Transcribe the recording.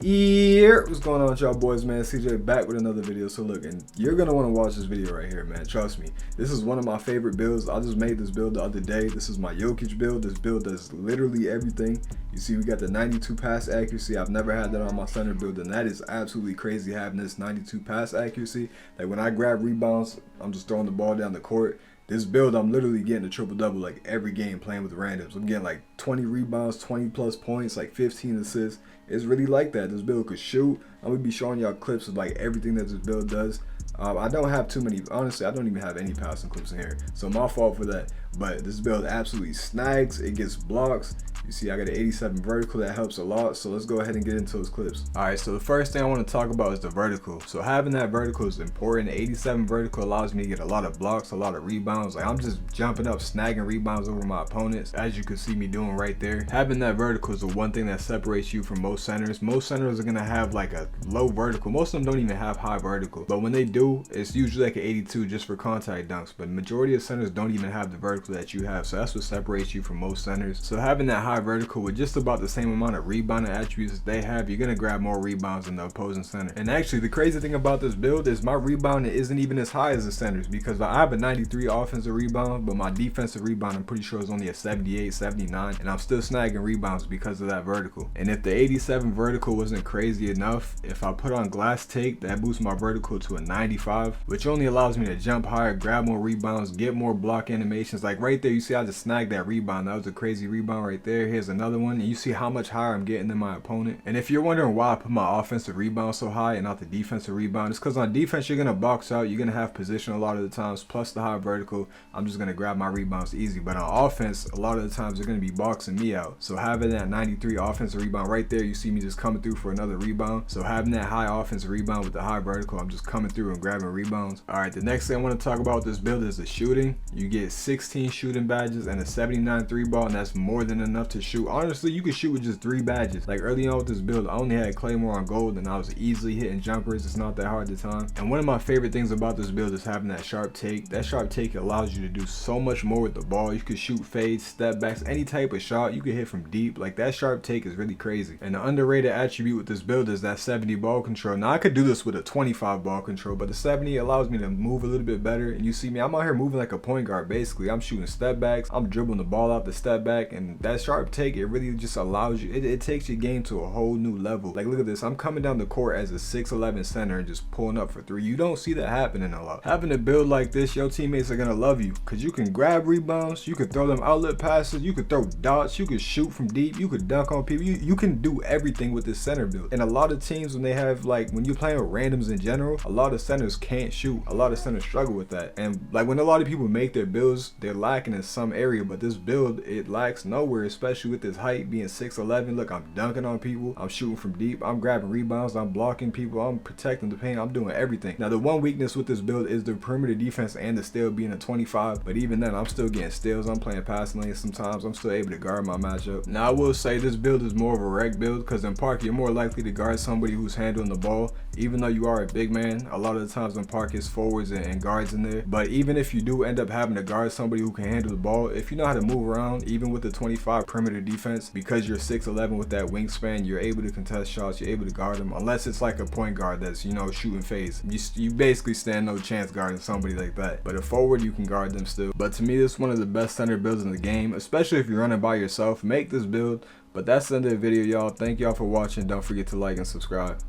Yeah, what's going on with y'all boys, man? CJ back with another video. So look, and you're gonna want to watch this video right here, man. Trust me, this is one of my favorite builds. I just made this build the other day. This is my Jokic build. This build does literally everything. You see, we got the 92 pass accuracy. I've never had that on my center build, and that is absolutely crazy having this 92 pass accuracy. Like when I grab rebounds, I'm just throwing the ball down the court. This build, I'm literally getting a triple-double like every game playing with randoms. I'm getting like 20 rebounds, 20 plus points, like 15 assists. It's really like that. This build could shoot. I'm gonna be showing y'all clips of like everything that this build does. I don't have too many, honestly. I don't even have any passing clips in here, so my fault for that. But this build absolutely snags. It gets blocks. You see, I got an 87 vertical. That helps a lot. So let's go ahead and get into those clips. All right, so the first thing I want to talk about is the vertical. So having that vertical is important. The 87 vertical allows me to get a lot of blocks, a lot of rebounds. Like I'm just jumping up, snagging rebounds over my opponents, as you can see me doing right there. Having that vertical is the one thing that separates you from most centers. Most centers are gonna have like a low vertical. Most of them don't even have high vertical, but when they do, it's usually like an 82 just for contact dunks. But majority of centers don't even have the vertical that you have, so that's what separates you from most centers. So having that high vertical with just about the same amount of rebounding attributes that they have, you're gonna grab more rebounds than the opposing center. And actually, the crazy thing about this build is my rebounding isn't even as high as the centers, because I have a 93 offensive rebound, but my defensive rebound, I'm pretty sure, is only a 78, 79, and I'm still snagging rebounds because of that vertical. And if the 87 vertical wasn't crazy enough, if I put on glass take, that boosts my vertical to a 95, which only allows me to jump higher, grab more rebounds, get more block animations. Like right there, you see I just snagged that rebound. That was a crazy rebound right there. Here's another one, and you see how much higher I'm getting than my opponent. And if you're wondering why I put my offensive rebound so high and not the defensive rebound, it's because on defense you're gonna box out, you're gonna have position a lot of the times, plus the high vertical, I'm just gonna grab my rebounds easy. But on offense, a lot of the times they're gonna be boxing me out. So having that 93 offensive rebound right there, you see me just coming through for another rebound. So having that high offensive rebound with the high vertical, I'm just coming through and grabbing rebounds. All right, the next thing I want to talk about with this build is the shooting. You get 16 shooting badges and a 79 3 ball, and that's more than enough to shoot. Honestly, you could shoot with just 3 badges. Like early on with this build, I only had Claymore on gold, and I was easily hitting jumpers. It's not that hard at the time. And one of my favorite things about this build is having that sharp take. That sharp take allows you to do so much more with the ball. You could shoot fades, step backs, any type of shot. You could hit from deep. Like that sharp take is really crazy. And the underrated attribute with this build is that 70 ball control. Now I could do this with a 25 ball control, but the 70 allows me to move a little bit better. And you see me, I'm out here moving like a point guard basically. I'm shooting step backs, I'm dribbling the ball out the step back, and that sharp take, it really just allows you, it takes your game to a whole new level. Like look at this, I'm coming down the court as a 6'11 center and just pulling up for 3. You don't see that happening a lot. Having a build like this, your teammates are gonna love you, because you can grab rebounds, you can throw them outlet passes, you could throw dots, you could shoot from deep, you could dunk on people, you can do everything with this center build. And a lot of teams, when they have, like, when you're playing with randoms in general, a lot of centers can't shoot. A lot of centers struggle with that. And like when a lot of people make their builds, they're lacking in some area, but this build, it lacks nowhere, especially with this height being 6'11. Look, I'm dunking on people, I'm shooting from deep, I'm grabbing rebounds, I'm blocking people, I'm protecting the paint, I'm doing everything. Now the one weakness with this build is the perimeter defense and the steal being a 25, but even then I'm still getting steals. I'm playing passing lanes sometimes, I'm still able to guard my matchup. Now I will say this build is more of a rec build, because in park you're more likely to guard somebody who's handling the ball, even though you are a big man. A lot of the times in park it's forwards and guards in there, but even if you do end up having to guard somebody who can handle the ball, if you know how to move around, even with the 25 perimeter defense, because you're 6'11 with that wingspan, you're able to contest shots, you're able to guard them, unless it's like a point guard that's, you know, shooting fades. You basically stand no chance guarding somebody like that. But a forward, you can guard them still. But to me, this is one of the best center builds in the game, especially if you're running by yourself. Make this build. But that's the end of the video, y'all. Thank y'all for watching. Don't forget to like and subscribe.